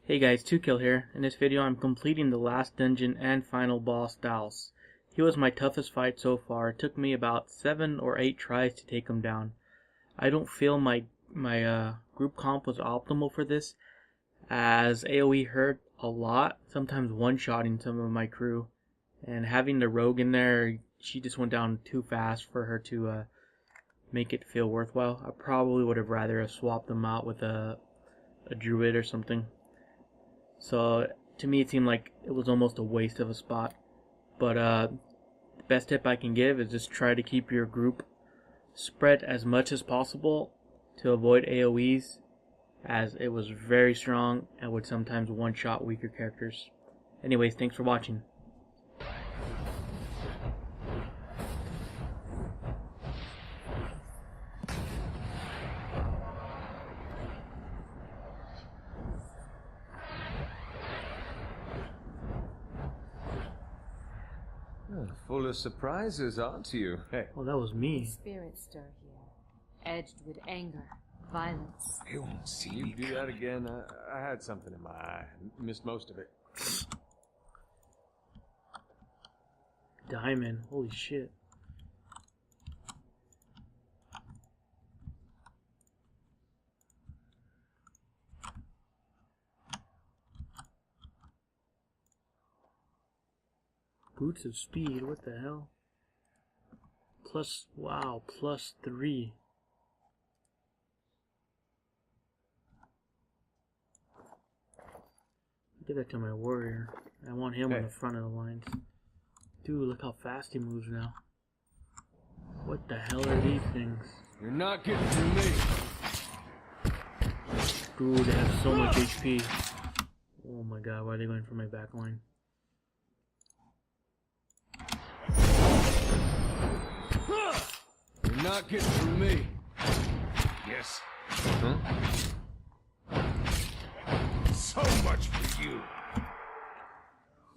Hey guys, 2Kill here. In this video I'm completing the last dungeon and final boss, Thaos. He was my toughest fight so far. It took me about 7 or 8 tries to take him down. I don't feel my group comp was optimal for this, as AoE hurt a lot, sometimes one-shotting some of my crew. And having the rogue in there, she just went down too fast for her to make it feel worthwhile. I probably would have rather have swapped them out with a druid or something. So to me it seemed like it was almost a waste of a spot. But the best tip I can give is just try to keep your group spread as much as possible to avoid AoEs, as it was very strong and would sometimes one-shot weaker characters. Anyways, thanks for watching. Full of surprises, aren't you? Hey. Oh, that was me. Spirits stir here, edged with anger, violence. You won't see you do that again. I had something in my eye. Missed most of it. Diamond, holy shit. Boots of speed, what the hell? Plus, wow, +3. Give that to my warrior. I want him on the front of the lines. Dude, look how fast he moves now. What the hell are these things? You're not getting through me. Dude, they have so much HP. Oh my god, why are they going for my back line? You're not getting through me. Yes. Huh? So much for you.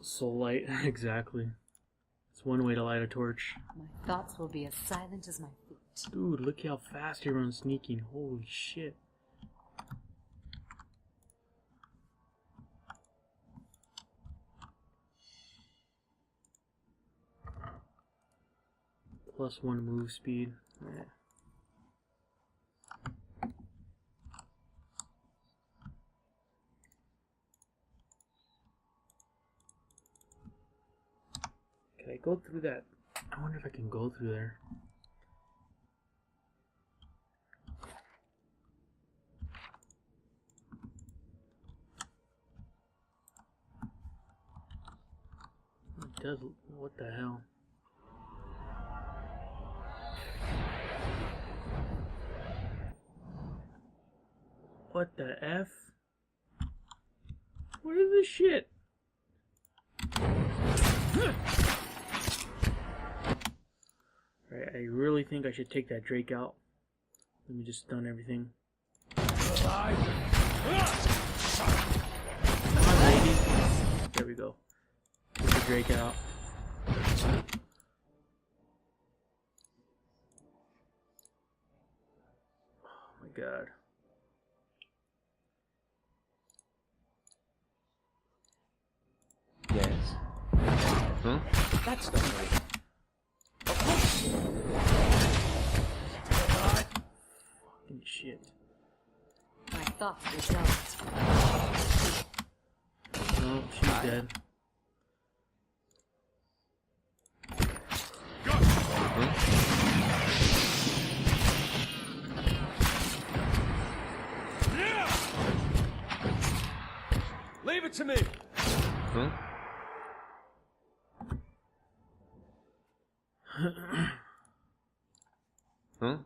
So light, exactly. It's one way to light a torch. My thoughts will be as silent as my feet. Dude, look how fast he runs sneaking. Holy shit. +1 move speed. Yeah. Can I go through that? I wonder if I can go through there. It does. What the hell? What the F? What is this shit? Alright, I really think I should take that Drake out. Let me just stun everything. Come on, lady. There we go. Get the Drake out. Oh my god. Yes. Huh? That's the way. Fucking shit. My thoughts were jealous. No, she's dead. Leave it to me. Huh? Huh?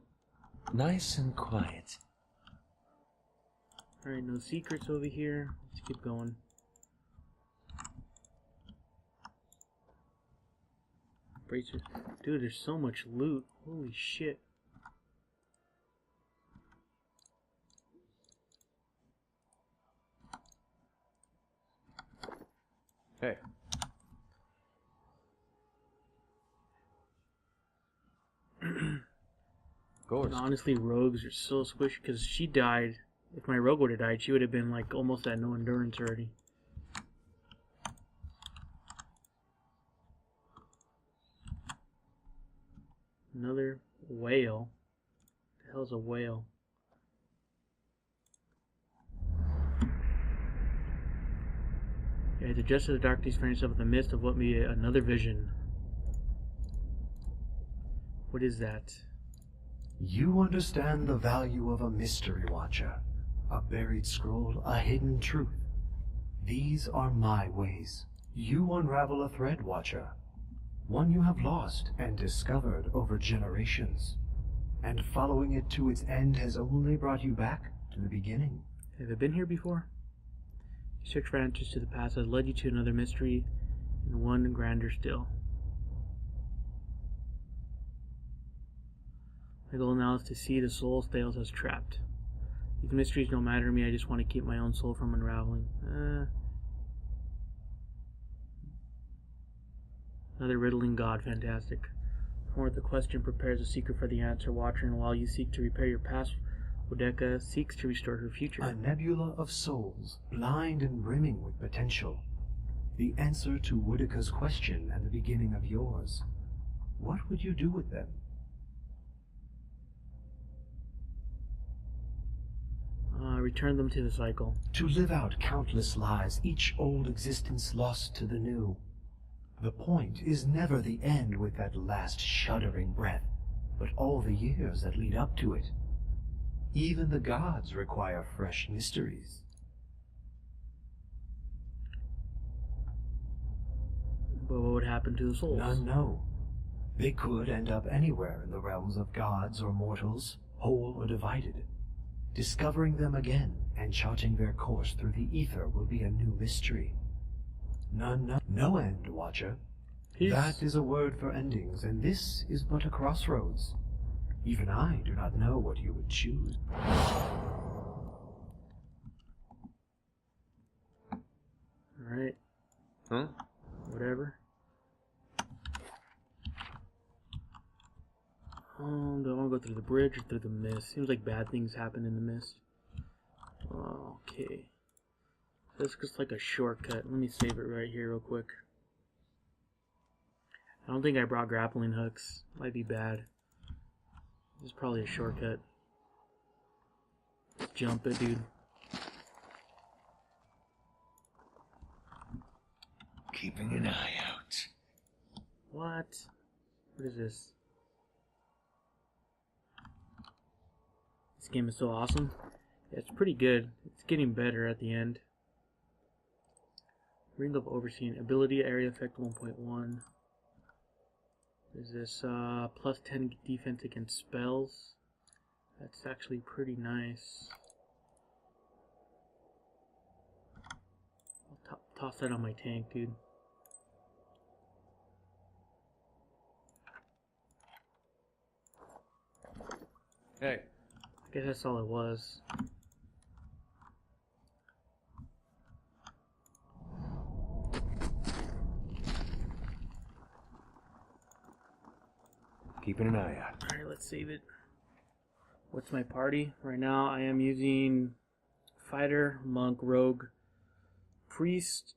Nice and quiet. Alright, no secrets over here. Let's keep going. Bracers. Dude, there's so much loot. Holy shit. Hey. And honestly, rogues are so squishy because she died If my rogue would have died, she would have been like almost at no endurance already. Another whale. What the hell's a whale? Yeah, the justice of the darkness find yourself in the midst of what may be another vision. What is that? You understand the value of a mystery watcher, a buried scroll, a hidden truth. These are my ways. You unravel a thread, watcher, one you have lost and discovered over generations, and following it to its end has only brought you back to the beginning. Have I been here before? You search for answers to the past has led you to another mystery, and one grander still. My goal now is to see the soul Thaos has trapped. These mysteries don't matter to me, I just want to keep my own soul from unraveling. Another riddling god, fantastic. More the question prepares a secret for the answer, watcher, and while you seek to repair your past, Odeka seeks to restore her future. A nebula of souls, blind and brimming with potential. The answer to Wodeka's question and the beginning of yours. What would you do with them? Return them to the cycle. To live out countless lives, each old existence lost to the new. The point is never the end with that last shuddering breath, but all the years that lead up to it. Even the gods require fresh mysteries. But what would happen to the souls? None know. They could end up anywhere in the realms of gods or mortals, whole or divided. Discovering them again and charting their course through the ether will be a new mystery. None know. No end, watcher. Peace. That is a word for endings, and this is but a crossroads. Even I do not know what you would choose. Alright. Huh? Whatever. Do I want to go through the bridge or through the mist? Seems like bad things happen in the mist. Okay. That's just like a shortcut. Let me save it right here real quick. I don't think I brought grappling hooks. Might be bad. This is probably a shortcut. Jump it, dude. Keeping an eye out. What? What is this? This game is so awesome. Yeah, it's pretty good. It's getting better at the end. Ring of Overseeing. Ability Area Effect 1.1. What is this? Plus 10 defense against spells. That's actually pretty nice. I'll toss that on my tank, dude. Hey. I guess that's all it was. Keeping an eye out. Alright, let's save it. What's my party? Right now I am using Fighter, Monk, Rogue, Priest.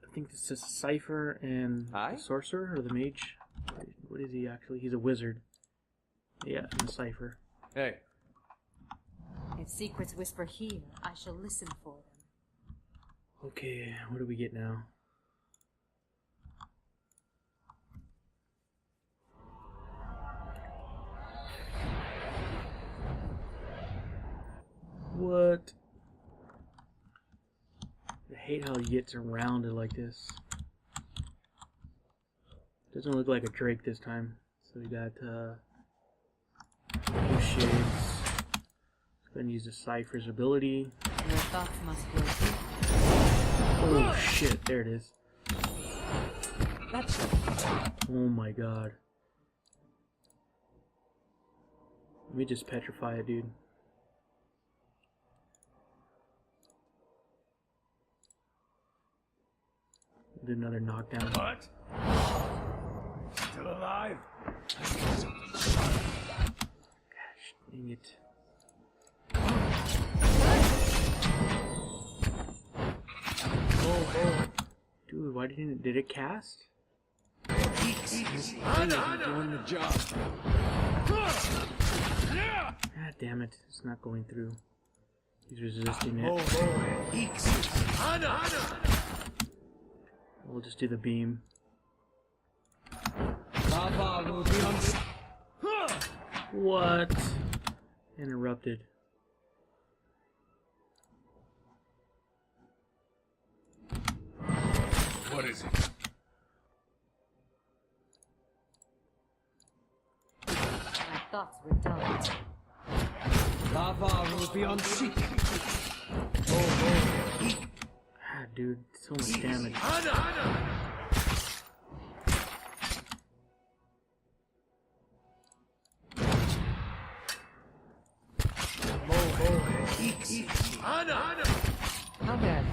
I think this is Cypher and Aye? the Sorcerer or the Mage. What is he actually? He's a wizard. Yeah, and the Cypher. Hey. If secrets whisper here, I shall listen for them. Okay, what do we get now? What? I hate how he gets around it like this. Doesn't look like a Drake this time. So we got two shades. Let's go and use the Cypher's ability. Your thoughts must go deep. Oh shit, there it is. That's Oh my god. Let me just petrify it, dude. Do another knockdown. What? Still alive? Gosh, dang it. did it cast? Doing the job. God damn it, it's not going through. He's resisting it. We'll just do the beam. What? Interrupted. What is it? My thoughts were dulled. Ah, dude, so much damage. How bad?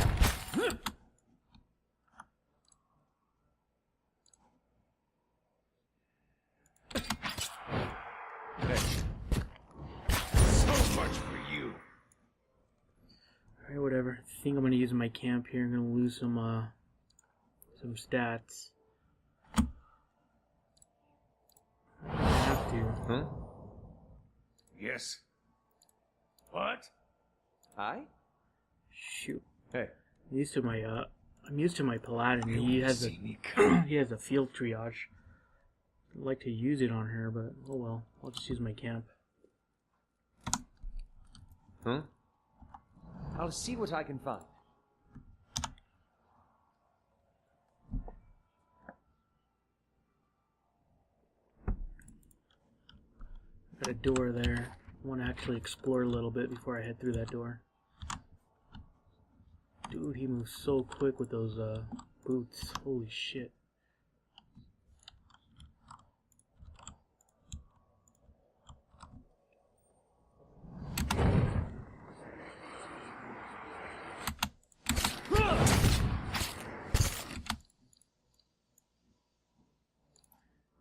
So much for you. Alright, whatever. I think I'm gonna use my camp here. I'm gonna lose some stats. I have to. Huh? Yes. What? Hi? Shoot. Hey. I'm used to my paladin. You He won't has see a me come. he has a field triage. I'd like to use it on her, but oh well. I'll just use my camp. Huh? I'll see what I can find. Got a door there. I want to actually explore a little bit before I head through that door. Dude, he moves so quick with those boots. Holy shit.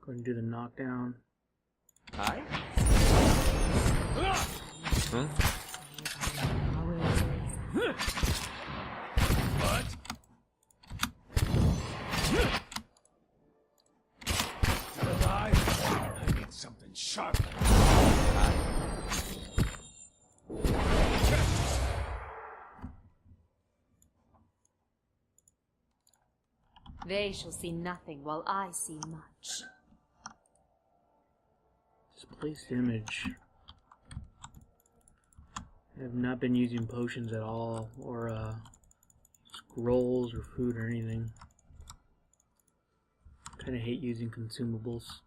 Go ahead and do the knockdown. Hi? Huh? What? Still alive? I need something sharp. They shall see nothing while I see much. Displaced image. I have not been using potions at all, or scrolls or food or anything. Kinda hate using consumables.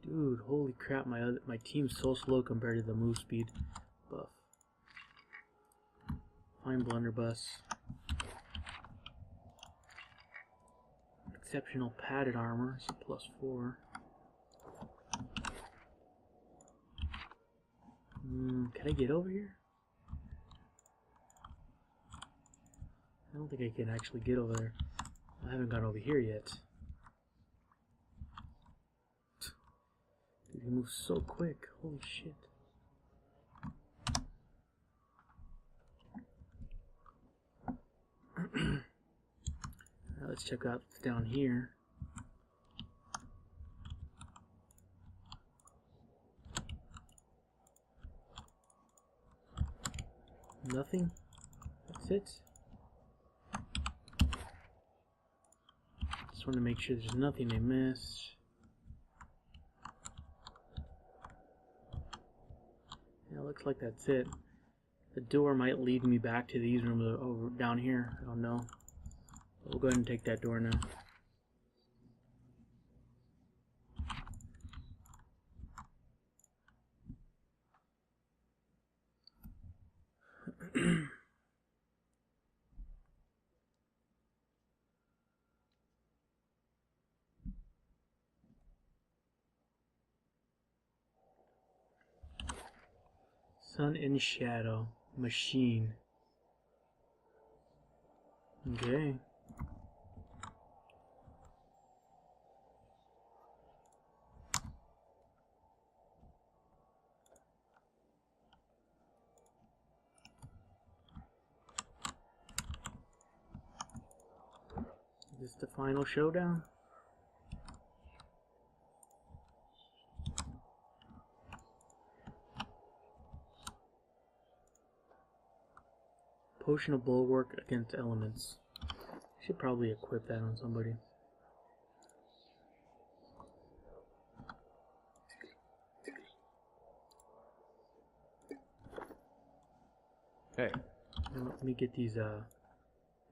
Dude, holy crap, my team's so slow compared to the move speed buff. Fine blunderbuss. Exceptional padded armor, so +4. Can I get over here? I don't think I can actually get over there. I haven't got over here yet. Dude, he moves so quick. Holy shit. Now let's check out what's down here. Nothing? That's it? Just want to make sure there's nothing I missed. Yeah, looks like that's it. The door might lead me back to these rooms over down here. I don't know. But we'll go ahead and take that door now. Sun and Shadow Machine. Okay. this the final showdown? Potion of Bulwark against elements. Should probably equip that on somebody. Hey. Let me get these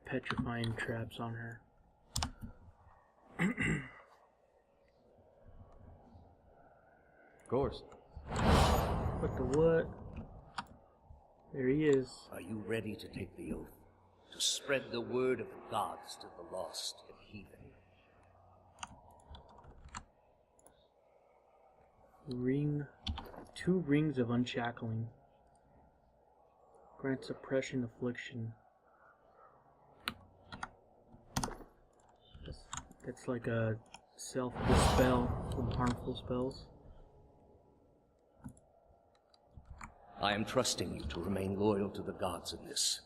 petrifying traps on her. Of course. What the what? There he is. Are you ready to take the oath? To spread the word of the gods to the lost and heathen? Ring. 2 rings of unshackling. Grant suppression affliction. That's like a self-dispel from harmful spells. I am trusting you to remain loyal to the gods in this.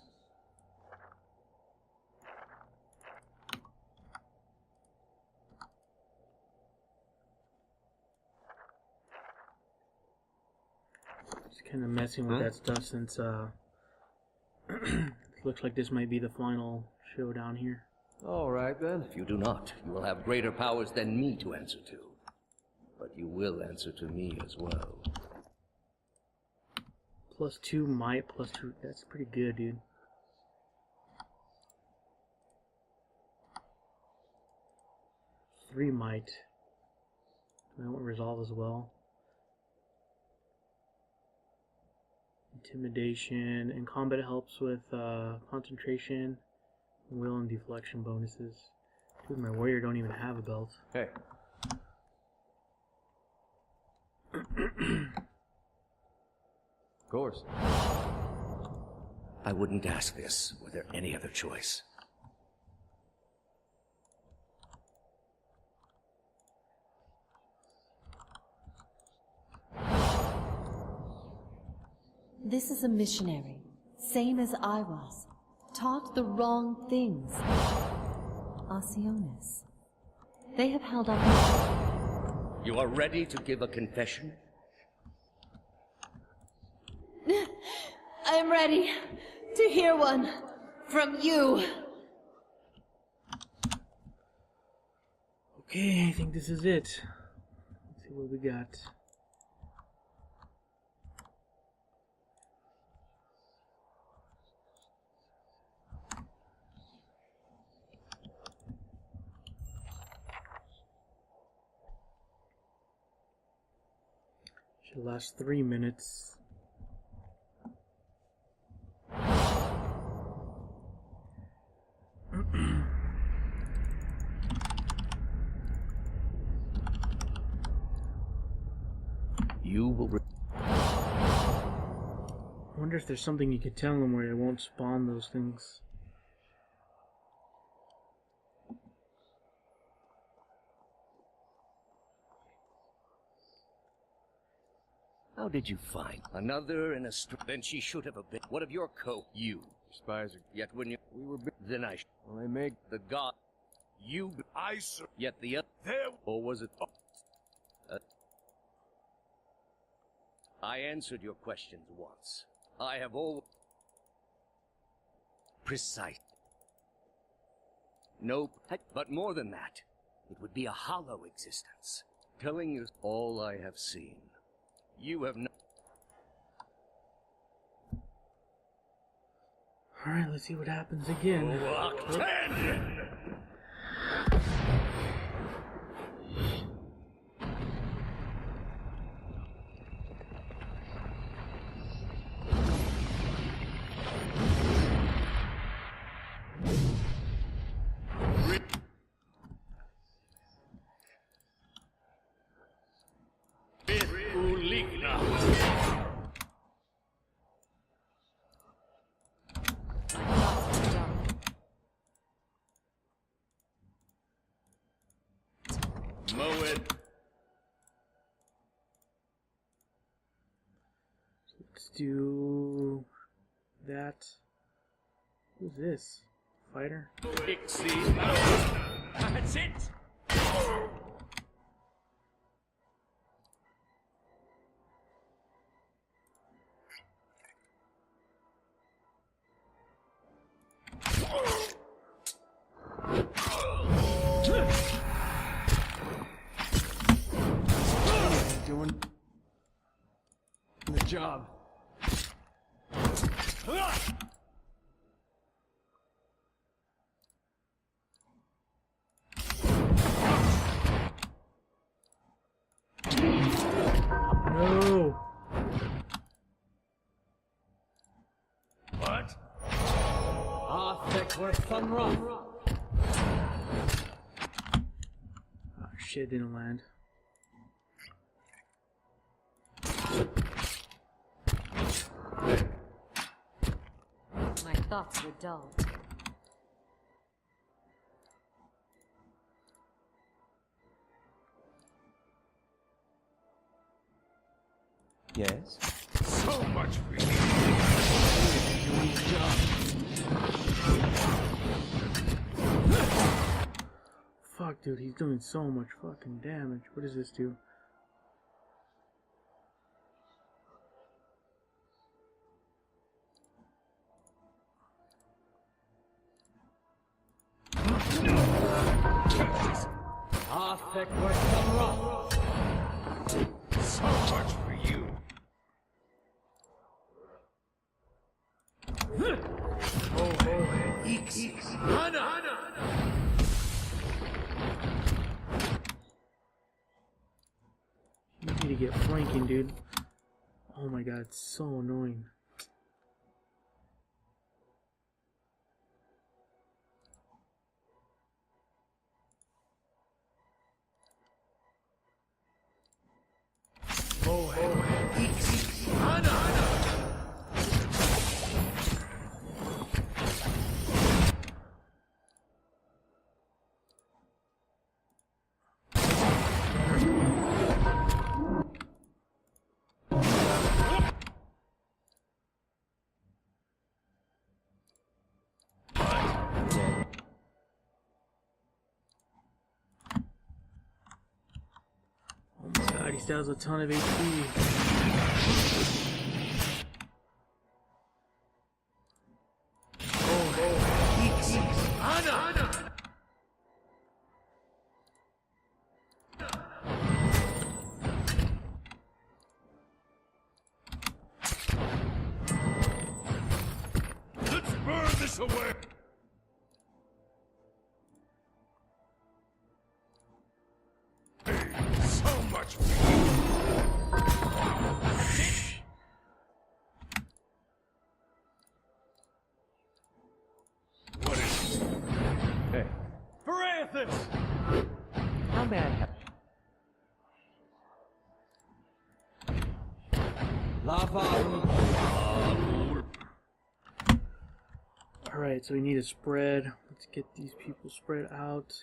Just kind of messing with that stuff since it looks like this might be the final showdown here. All right, then. If you do not, you will have greater powers than me to answer to. But you will answer to me as well. +2 might, +2. That's pretty good, dude. Three might. That won't resolve as well. Intimidation. In combat, it helps with concentration, will, and deflection bonuses. Dude, my warrior don't even have a belt. Hey. Of course. I wouldn't ask this were there any other choice. This is a missionary, same as I was. Taught the wrong things. Alcyones. They have held up. You are ready to give a confession? I am ready to hear one from you. Okay, I think this is it. Let's see what we got. Should last 3 minutes. You will. I wonder if there's something you could tell them where it won't spawn those things. How did you find another in a Then she should have been. What of your you? Spies are... Yet when you... We were... Then I... Well, they make... The god... You... I, sir. Yet the... There... Or was it... I answered your questions once. I have all... Precise. Nope. But more than that, it would be a hollow existence. Telling you all I have seen. You have no... Alright, let's see what happens again. Let's do that. Who's this? Fighter? That's it! Doing the job. No. What? Oh, shit, didn't land. My thoughts were dull. Yes? So much for you. Doing the job. Fuck, dude, he's doing so much fucking damage. What does this do? So much for you. You need to get flanking, dude. Oh my god, it's so annoying. Oh my god, he still has a ton of HP. Let's burn this away. So much for you. What is it? Hey. How may I help? Alright, so we need a spread. Let's get these people spread out.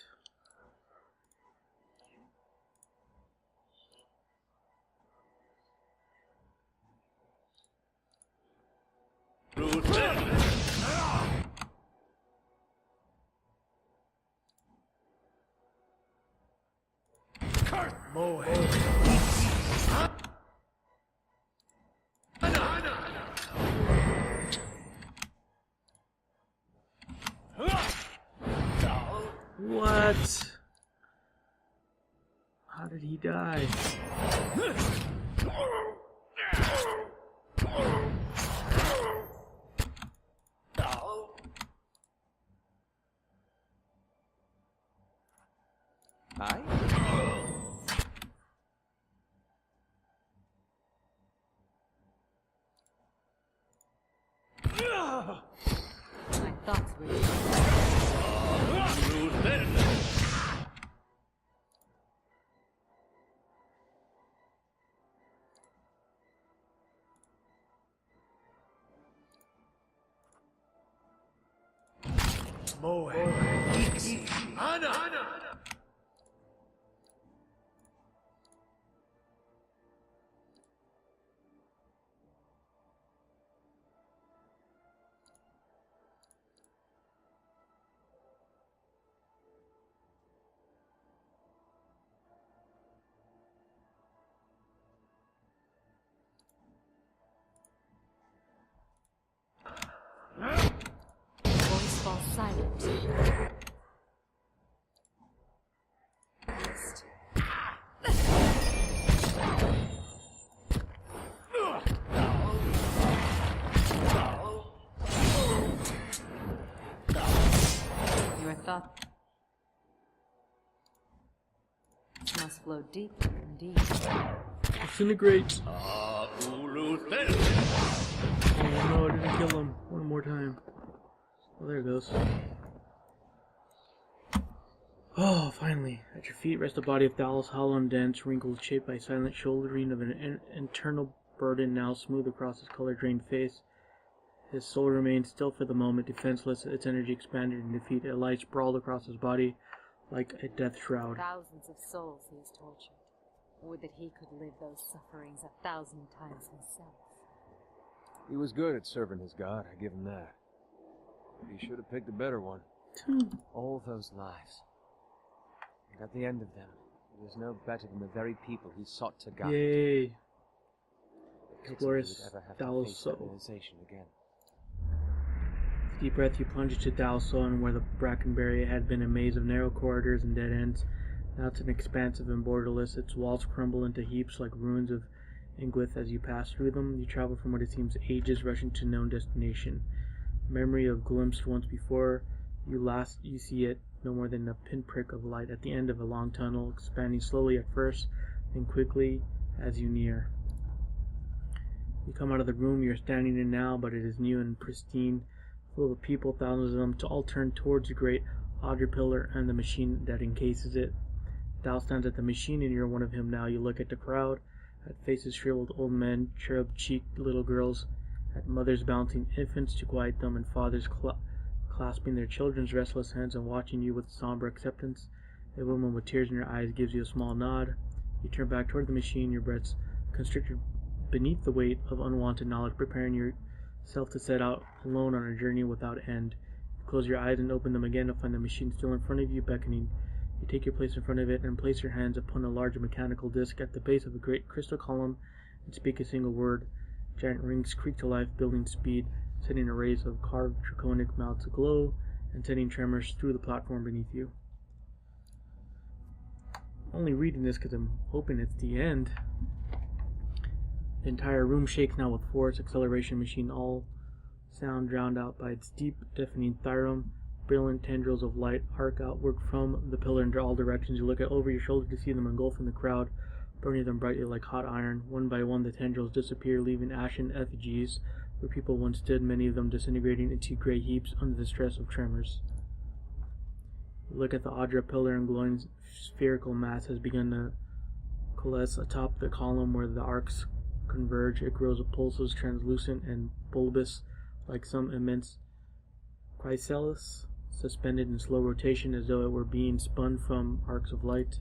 What? How did he die? Hi? My thoughts were dull. Your thought must flow deep indeed. Disintegrate! Ulu Oh no, I didn't kill him. One more time. Oh, there it goes. Oh, finally. At your feet rests the body of Thaos, hollow and dense, wrinkled, shaped by silent shouldering of an internal burden now smooth across his color-drained face. His soul remained still for the moment, defenseless, its energy expanded in defeat. A light sprawled across his body like a death shroud. Thousands of souls he has tortured. Would that he could live those sufferings 1,000 times himself. He was good at serving his god, I give him that. But he should have picked a better one. All those lives. And at the end of them, he was no better than the very people he sought to guide. Yay! Pity Glorious he would ever have to Thaos face soul. that realization again. With a deep breath, you plunge into Thaos soul, and where the Brackenberry had been a maze of narrow corridors and dead ends, now it's an expansive and borderless. Its walls crumble into heaps like ruins of Ingwith. As you pass through them, you travel from what it seems ages, rushing to known destination. Memory of glimpsed once before you see it, no more than a pinprick of light at the end of a long tunnel, expanding slowly at first, then quickly as you near. You come out of the room you're standing in now, but it is new and pristine, full of people, thousands of them, to all turn towards the great Audra pillar and the machine that encases it. Thou stands at the machine, and you're one of him now. You look at the crowd, at faces shriveled old men, cherub-cheeked little girls, at mothers bouncing infants to quiet them, and fathers clasping their children's restless hands and watching you with somber acceptance. A woman with tears in her eyes gives you a small nod. You turn back toward the machine, your breaths constricted beneath the weight of unwanted knowledge, preparing yourself to set out alone on a journey without end. You close your eyes and open them again to find the machine still in front of you, beckoning. You take your place in front of it and place your hands upon a large mechanical disc at the base of a great crystal column and speak a single word. Giant rings creak to life, building speed, setting arrays of carved draconic mouths aglow, and sending tremors through the platform beneath you. I'm only reading this because I'm hoping it's the end. The entire room shakes now with force, acceleration machine, all sound drowned out by its deep, deafening theorem. Brilliant tendrils of light arc outward from the pillar in all directions. You look over your shoulder to see them engulfing the crowd, burning them brightly like hot iron. One by one the tendrils disappear, leaving ashen effigies where people once stood, many of them disintegrating into grey heaps under the stress of tremors. You look at the Audra pillar, and glowing spherical mass has begun to coalesce atop the column where the arcs converge. It grows of pulses, translucent and bulbous, like some immense chrysalis, suspended in slow rotation as though it were being spun from arcs of light.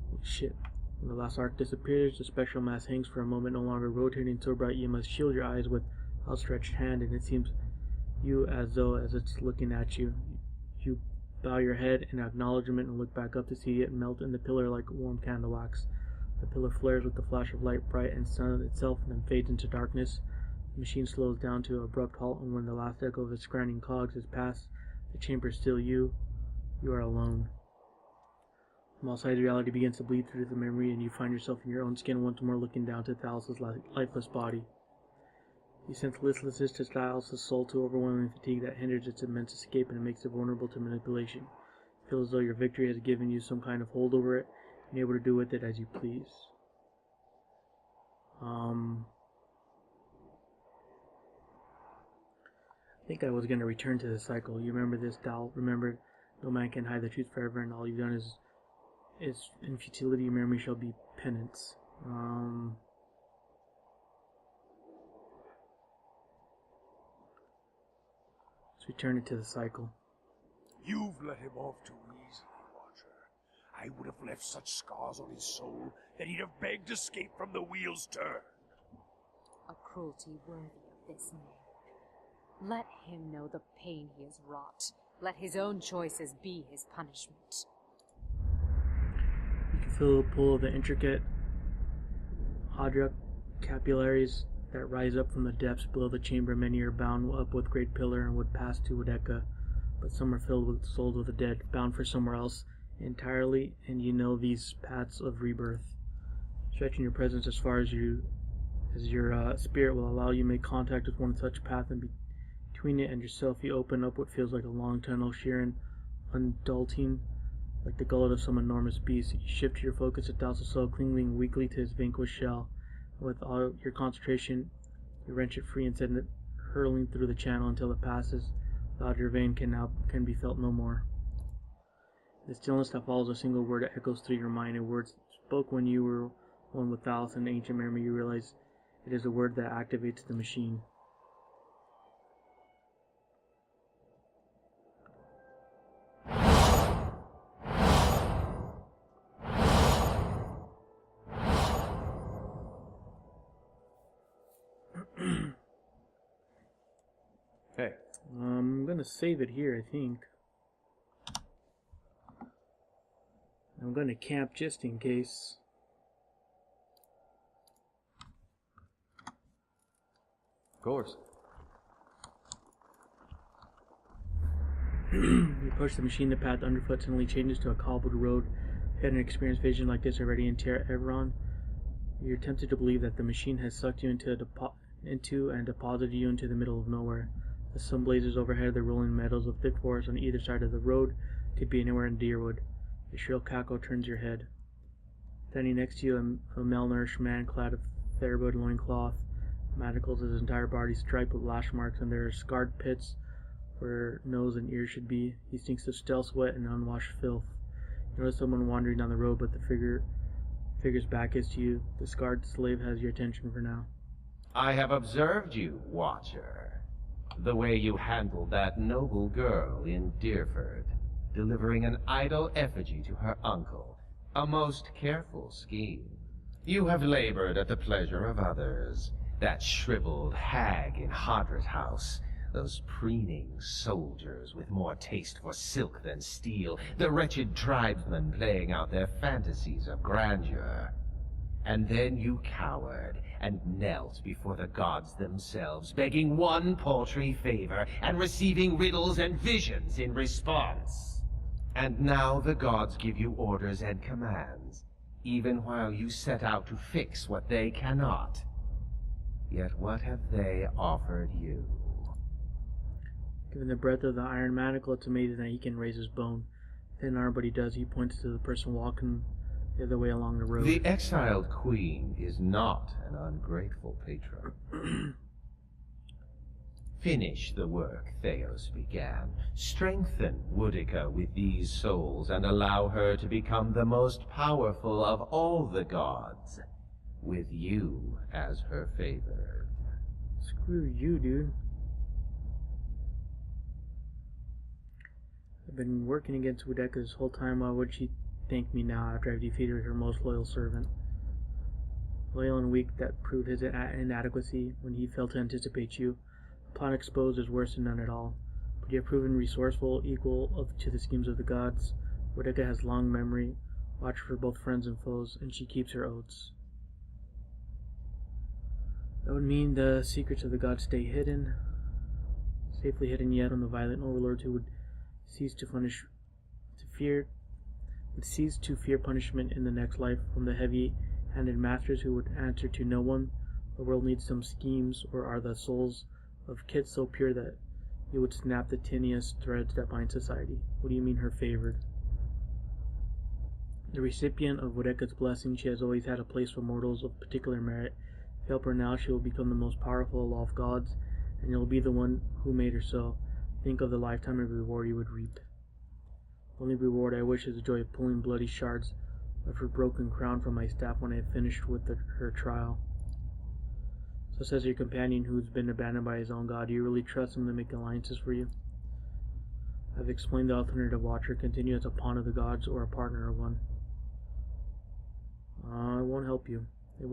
Holy shit. When the last arc disappears, the spectral mass hangs for a moment, no longer rotating so bright you must shield your eyes with outstretched hand, and it seems you as though as it's looking at you. You bow your head in acknowledgement and look back up to see it melt in the pillar like warm candle wax. The pillar flares with the flash of light, bright and sun itself, and then fades into darkness. The machine slows down to an abrupt halt, and when the last echo of its grinding cogs has passed, the chamber is still you. You are alone. From all sides, reality begins to bleed through the memory, and you find yourself in your own skin once more, looking down to Thaos' lifeless body. You sense listlessness to Thaos' soul, to overwhelming fatigue that hinders its immense escape, and it makes it vulnerable to manipulation. You feel as though your victory has given you some kind of hold over it, and able to do with it as you please. I think I was going to return to the cycle. You remember this, Dal? Remember, no man can hide the truth forever, and all you've done is in futility, your memory shall be penance. Let's return it to the cycle. You've let him off too easily, Watcher. I would have left such scars on his soul that he'd have begged escape from the wheel's turn. A cruelty worthy of this man. Let him know the pain he has wrought. Let his own choices be his punishment. You can feel the pull of the intricate Audra capillaries that rise up from the depths below the chamber. Many are bound up with great pillar and would pass to Wadeka, but some are filled with souls of the dead, bound for somewhere else entirely, and you know these paths of rebirth. Stretching your presence as far as your spirit will allow you to make contact with one such path, and between it and yourself you open up what feels like a long tunnel, sheer and undulating, like the gullet of some enormous beast. You shift your focus to Thaos' soul, clinging weakly to his vanquished shell. With all your concentration, you wrench it free and send it hurling through the channel until it passes. Loud your vein can be felt no more. The stillness that follows a single word that echoes through your mind, a word spoke when you were one with Thaos in ancient memory. You realize it is a word that activates the machine. Hey. I'm gonna save it here, I think. I'm gonna camp just in case. Of course. You push the machine, the path underfoot suddenly changes to a cobbled road. If you had an experienced vision like this already in Everon, you're tempted to believe that the machine has sucked you into and deposited you into the middle of nowhere. The sun blazes overhead, the rolling meadows of thick forest on either side of the road could be anywhere in Deerwood. A shrill cackle turns your head. Standing next to you, a malnourished man clad of Therbud loincloth, manacles his entire body striped with lash marks, and there are scarred pits where nose and ears should be. He stinks of stale sweat and unwashed filth. You notice someone wandering down the road, but the figure's back is to you. The scarred slave has your attention for now. I have observed you, Watcher. The way you handled that noble girl in Deerford, delivering an idol effigy to her uncle. A most careful scheme. You have labored at the pleasure of others. That shriveled hag in Hodret House, those preening soldiers with more taste for silk than steel, the wretched tribesmen playing out their fantasies of grandeur. And then you cowered and knelt before the gods themselves, begging one paltry favor and receiving riddles and visions in response. And now the gods give you orders and commands, even while you set out to fix what they cannot. Yet what have they offered you? Given the breadth of the iron manacle, it's amazing that he can raise his bone. Thin arm, but he does. He points to the person walking the other way along the road. The exiled queen is not an ungrateful patron. Finish the work Thaos began. Strengthen Woodica with these souls and allow her to become the most powerful of all the gods, with you as her favored. Screw you, dude. I've been working against Woodica this whole time. Why would she thank me now after I've defeated her most loyal servant? Loyal and weak, that proved his inadequacy when he failed to anticipate you. Upon exposed is worse than none at all. But you have proven resourceful, equal to the schemes of the gods. Woodica has long memory, watch for both friends and foes, and she keeps her oaths. That would mean the secrets of the gods stay hidden, safely hidden yet on the violent overlords who would cease to fear punishment in the next life, from the heavy-handed masters who would answer to no one. The world needs some schemes, or are the souls of kids so pure that you would snap the tiniest threads that bind society? What do you mean her favored? The recipient of Woodica's blessing, she has always had a place for mortals of particular merit. If you help her now, she will become the most powerful of all gods, and you'll be the one who made her so. Think of the lifetime of reward you would reap. The only reward I wish is the joy of pulling bloody shards of her broken crown from my staff when I have finished with her trial. So says your companion who's been abandoned by his own god. Do you really trust him to make alliances for you? I've explained the alternative, Watcher. Continue as a pawn of the gods or a partner of one. I won't help you. I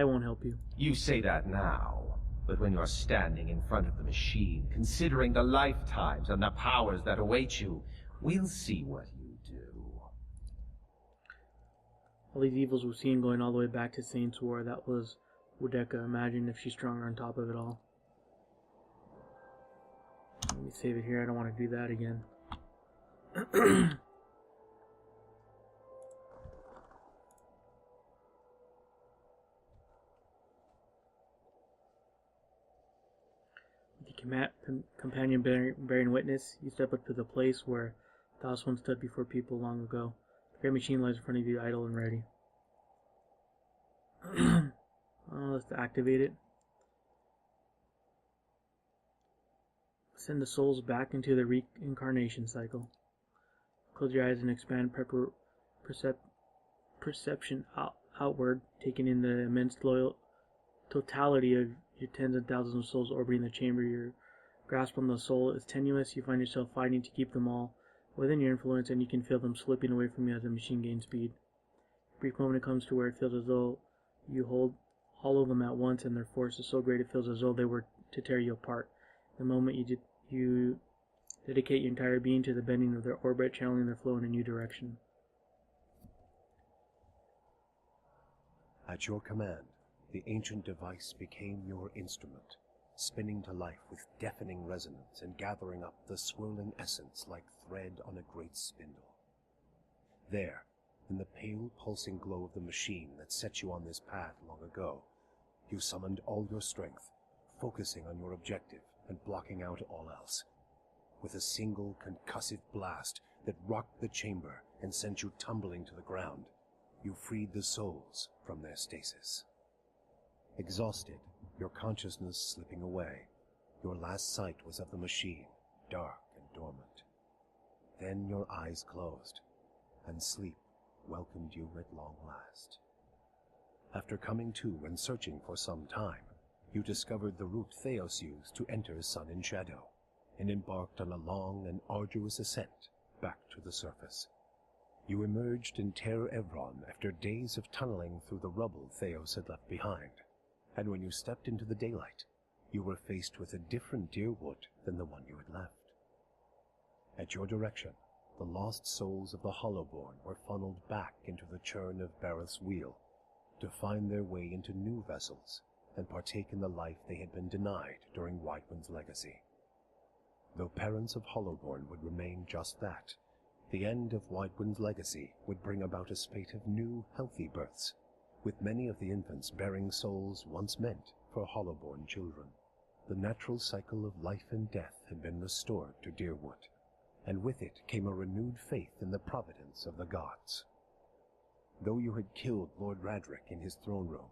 won't help you. You say that now, but when you're standing in front of the machine, considering the lifetimes and the powers that await you, we'll see what you do. All these evils we've seen going all the way back to Saints' War, that was Woodica. Imagine if she's stronger on top of it all. Let me save it here. I don't want to do that again. The companion bearing witness, you step up to the place where Thaos once stood before people long ago. The great machine lies in front of you, idle and ready. Let's activate it. Send the souls back into the reincarnation cycle. Close your eyes and expand perception outward, taking in the immense totality of your tens of thousands of souls orbiting the chamber. Your grasp on the soul is tenuous. You find yourself fighting to keep them all within your influence, and you can feel them slipping away from you as the machine gains speed. A brief moment it comes to where it feels as though you hold all of them at once, and their force is so great it feels as though they were to tear you apart. The moment you dedicate your entire being to the bending of their orbit, channeling their flow in a new direction. At your command, the ancient device became your instrument, spinning to life with deafening resonance and gathering up the swirling essence like thread on a great spindle. There, in the pale pulsing glow of the machine that set you on this path long ago, you summoned all your strength, focusing on your objective and blocking out all else. With a single concussive blast that rocked the chamber and sent you tumbling to the ground, you freed the souls from their stasis. Exhausted, your consciousness slipping away, your last sight was of the machine, dark and dormant. Then your eyes closed, and sleep welcomed you at long last. After coming to and searching for some time, you discovered the route Thaos used to enter Sun and Shadow, and embarked on a long and arduous ascent back to the surface. You emerged in Terra Evron after days of tunneling through the rubble Thaos had left behind, and when you stepped into the daylight, you were faced with a different Deerwood than the one you had left. At your direction, the lost souls of the Hollowborn were funneled back into the churn of Bareth's wheel to find their way into new vessels and partake in the life they had been denied during Whitewind's legacy. Though parents of Hollowborn would remain just that, the end of Whitewind's legacy would bring about a spate of new, healthy births, with many of the infants bearing souls once meant for Hollowborn children. The natural cycle of life and death had been restored to Deerwood, and with it came a renewed faith in the providence of the gods. Though you had killed Lord Radric in his throne room,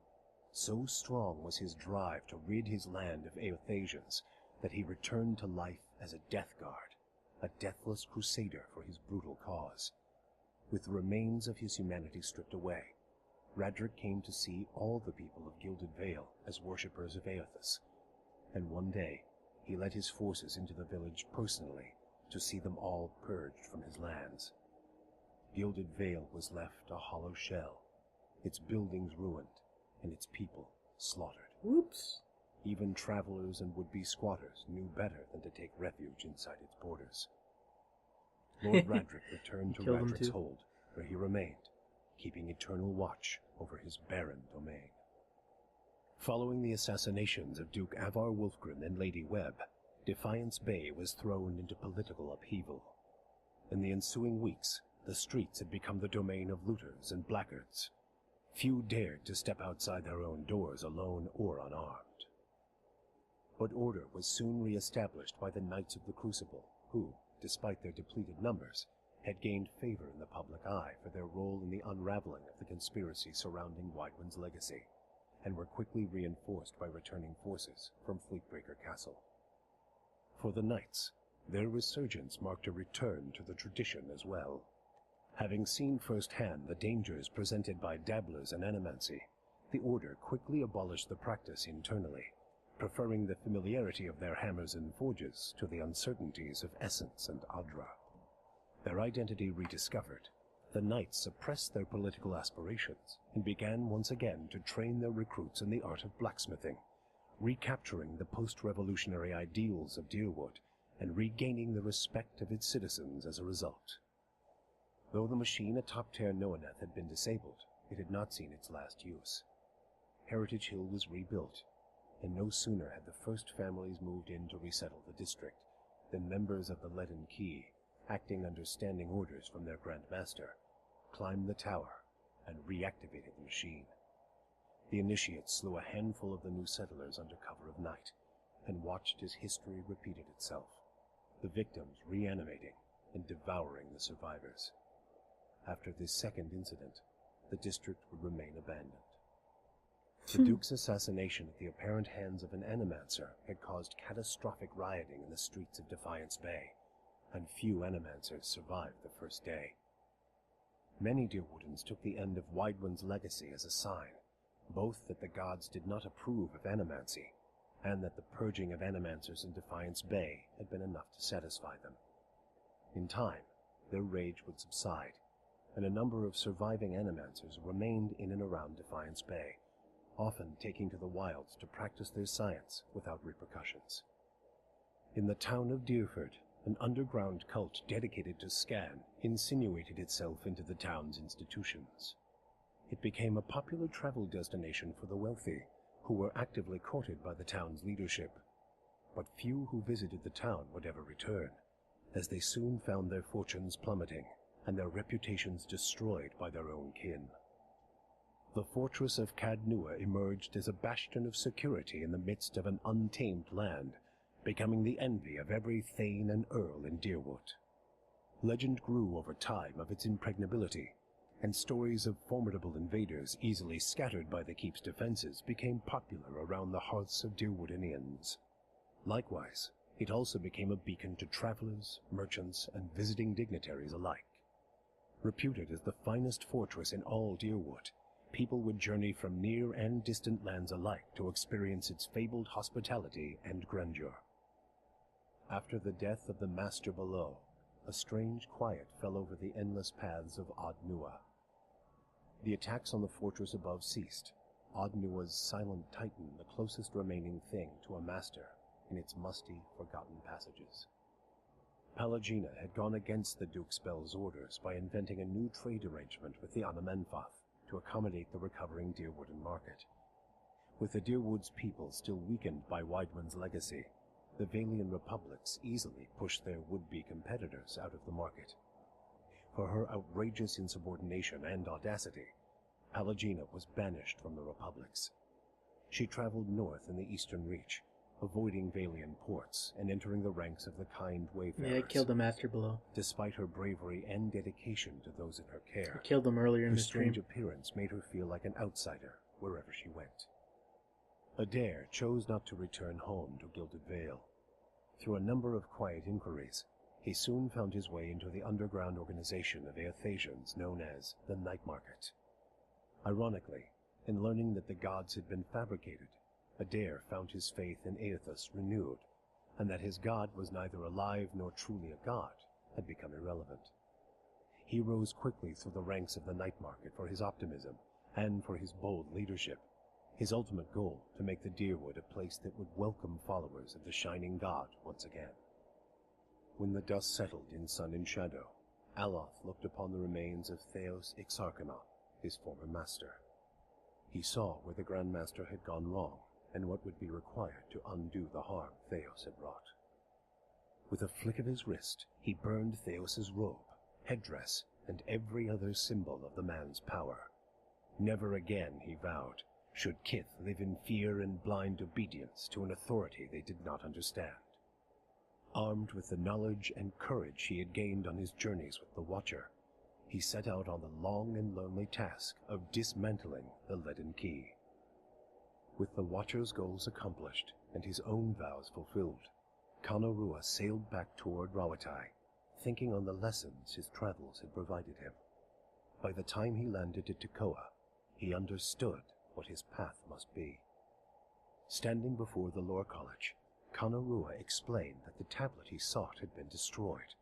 so strong was his drive to rid his land of Eothasians that he returned to life as a death guard, a deathless crusader for his brutal cause. With the remains of his humanity stripped away, Radric came to see all the people of Gilded Vale as worshippers of Eothas, and one day he led his forces into the village personally to see them all purged from his lands. Gilded Vale was left a hollow shell, its buildings ruined, and its people slaughtered. Whoops. Even travelers and would-be squatters knew better than to take refuge inside its borders. Lord Radric returned to Radric's Hold, where he remained, keeping eternal watch over his barren domain. Following the assassinations of Duke Avar Wolfgren and Lady Webb, Defiance Bay was thrown into political upheaval. In the ensuing weeks, the streets had become the domain of looters and blackguards. Few dared to step outside their own doors alone or unarmed. But order was soon re-established by the Knights of the Crucible, who, despite their depleted numbers, had gained favor in the public eye for their role in the unraveling of the conspiracy surrounding Whitewind's legacy, and were quickly reinforced by returning forces from Fleetbreaker Castle. For the Knights, their resurgence marked a return to the tradition as well. Having seen firsthand the dangers presented by dabblers in animancy, the Order quickly abolished the practice internally, preferring the familiarity of their hammers and forges to the uncertainties of Essence and Adra. Their identity rediscovered, the Knights suppressed their political aspirations and began once again to train their recruits in the art of blacksmithing, recapturing the post-revolutionary ideals of Deerwood and regaining the respect of its citizens as a result. Though the machine atop Ter Noaneth had been disabled, it had not seen its last use. Heritage Hill was rebuilt, and no sooner had the first families moved in to resettle the district Then members of the Leaden Key, acting under standing orders from their Grand Master, climbed the tower and reactivated the machine. The initiates slew a handful of the new settlers under cover of night, and watched as history repeated itself, the victims reanimating and devouring the survivors. After this second incident, the district would remain abandoned. The Duke's assassination at the apparent hands of an Animancer had caused catastrophic rioting in the streets of Defiance Bay, and few Animancers survived the first day. Many Deerwoodans took the end of Widewind's legacy as a sign, both that the gods did not approve of Animancy, and that the purging of Animancers in Defiance Bay had been enough to satisfy them. In time, their rage would subside, and a number of surviving Animancers remained in and around Defiance Bay, often taking to the wilds to practice their science without repercussions. In the town of Deerford, an underground cult dedicated to Scan insinuated itself into the town's institutions. It became a popular travel destination for the wealthy, who were actively courted by the town's leadership. But few who visited the town would ever return, as they soon found their fortunes plummeting and their reputations destroyed by their own kin. The fortress of Cadnua emerged as a bastion of security in the midst of an untamed land, becoming the envy of every thane and earl in Deerwood. Legend grew over time of its impregnability, and stories of formidable invaders easily scattered by the keep's defenses became popular around the hearths of Deerwoodinians. Likewise, it also became a beacon to travelers, merchants, and visiting dignitaries alike. Reputed as the finest fortress in all Deerwood, people would journey from near and distant lands alike to experience its fabled hospitality and grandeur. After the death of the Master below, a strange quiet fell over the endless paths of Odd-Nua. The attacks on the fortress above ceased, Odd-Nua's silent titan the closest remaining thing to a master in its musty, forgotten passages. Palagina had gone against the Duke's Bell's orders by inventing a new trade arrangement with the Anamenfoth to accommodate the recovering Deerwooden market. With the Deerwood's people still weakened by Widewind's legacy, the Valian republics easily pushed their would-be competitors out of the market. For her outrageous insubordination and audacity, Palagina was banished from the republics. She traveled north in the Eastern Reach, avoiding Valian ports and entering the ranks of the kind wayfarers. Yeah, I killed the Master below. Despite her bravery and dedication to those in her care, I killed them earlier in her the stream. strange appearance made her feel like an outsider wherever she went. Adair chose not to return home to Gilded Vale. Through a number of quiet inquiries, he soon found his way into the underground organization of Aethasians known as the Night Market. Ironically, in learning that the gods had been fabricated, Adair found his faith in Aethus renewed, and that his god was neither alive nor truly a god had become irrelevant. He rose quickly through the ranks of the Night Market for his optimism and for his bold leadership, his ultimate goal to make the Deerwood a place that would welcome followers of the Shining God once again. When the dust settled in sun and shadow, Aloth looked upon the remains of Thaos Ixarchana, his former master. He saw where the Grand Master had gone wrong, and what would be required to undo the harm Thaos had wrought. With a flick of his wrist, he burned Thaos's robe, headdress, and every other symbol of the man's power. Never again, he vowed, should Kith live in fear and blind obedience to an authority they did not understand. Armed with the knowledge and courage he had gained on his journeys with the Watcher, he set out on the long and lonely task of dismantling the Leaden Key. With the Watcher's goals accomplished and his own vows fulfilled, Kanarua sailed back toward Rawatai, thinking on the lessons his travels had provided him. By the time he landed at Tekoa, he understood what his path must be. Standing before the Lore College, Kanarua explained that the tablet he sought had been destroyed,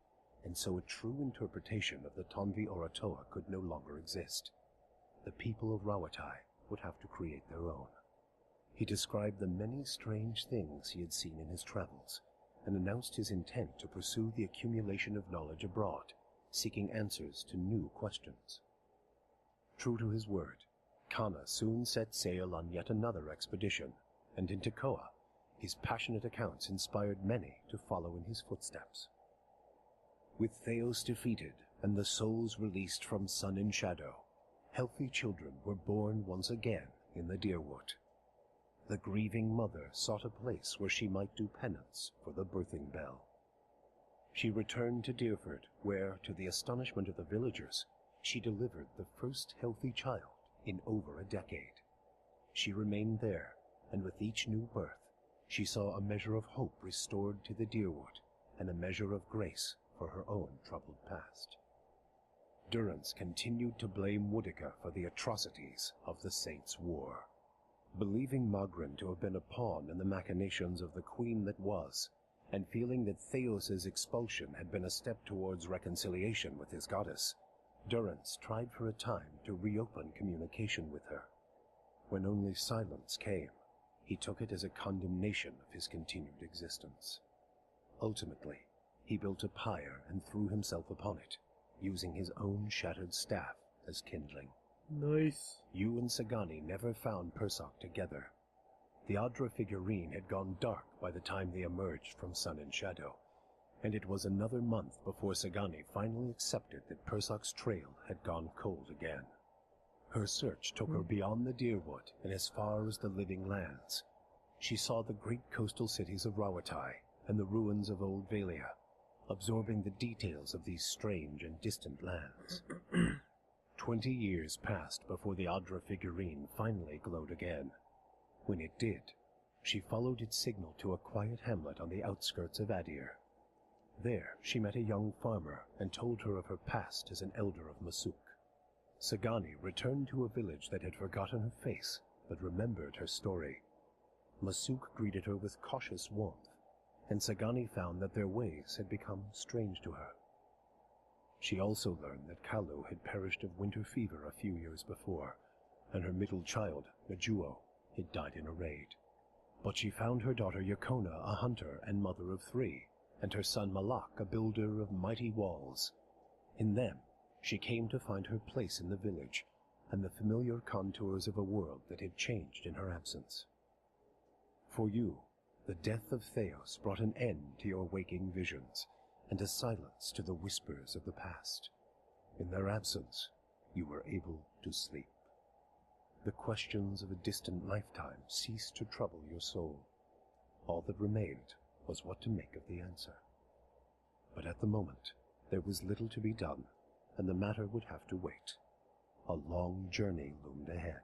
and so a true interpretation of the Tonvi Oratoa could no longer exist. The people of Rawatai would have to create their own. He described the many strange things he had seen in his travels, and announced his intent to pursue the accumulation of knowledge abroad, seeking answers to new questions. True to his word, Kana soon set sail on yet another expedition, and in Tekoa, His passionate accounts inspired many to follow in his footsteps. With Thaos defeated and the souls released from Sun and Shadow, healthy children were born once again in the Deerwood. The grieving mother sought a place where she might do penance for the birthing bell. She returned to Deerford, where, to the astonishment of the villagers, she delivered the first healthy child in over a decade. She remained there, and with each new birth, she saw a measure of hope restored to the Deerwood, and a measure of grace for her own troubled past. Durrance continued to blame Woodica for the atrocities of the Saints' War. Believing Magrin to have been a pawn in the machinations of the Queen that was, and feeling that Thaos's expulsion had been a step towards reconciliation with his goddess, Durrance tried for a time to reopen communication with her. When only silence came, he took it as a condemnation of his continued existence. Ultimately, he built a pyre and threw himself upon it, using his own shattered staff as kindling. Nice. You and Sagani never found Persoc together. The Adra figurine had gone dark by the time they emerged from Sun and Shadow, and it was another month before Sagani finally accepted that Persoc's trail had gone cold again. Her search took her beyond the Deerwood and as far as the Living Lands. She saw the great coastal cities of Rawatai and the ruins of Old Valia, absorbing the details of these strange and distant lands. 20 years passed before the Adra figurine finally glowed again. When it did, she followed its signal to a quiet hamlet on the outskirts of Adir. There she met a young farmer and told her of her past as an elder of Masuk. Sagani returned to a village that had forgotten her face, but remembered her story. Masuk greeted her with cautious warmth, and Sagani found that their ways had become strange to her. She also learned that Kalu had perished of winter fever a few years before, and her middle child, Najuo, had died in a raid. But she found her daughter Yakona a hunter and mother of 3, and her son Malak a builder of mighty walls. In them, she came to find her place in the village, and the familiar contours of a world that had changed in her absence. For you, the death of Thaos brought an end to your waking visions, and a silence to the whispers of the past. In their absence, you were able to sleep. The questions of a distant lifetime ceased to trouble your soul. All that remained was what to make of the answer. But at the moment, there was little to be done, and the matter would have to wait. A long journey loomed ahead.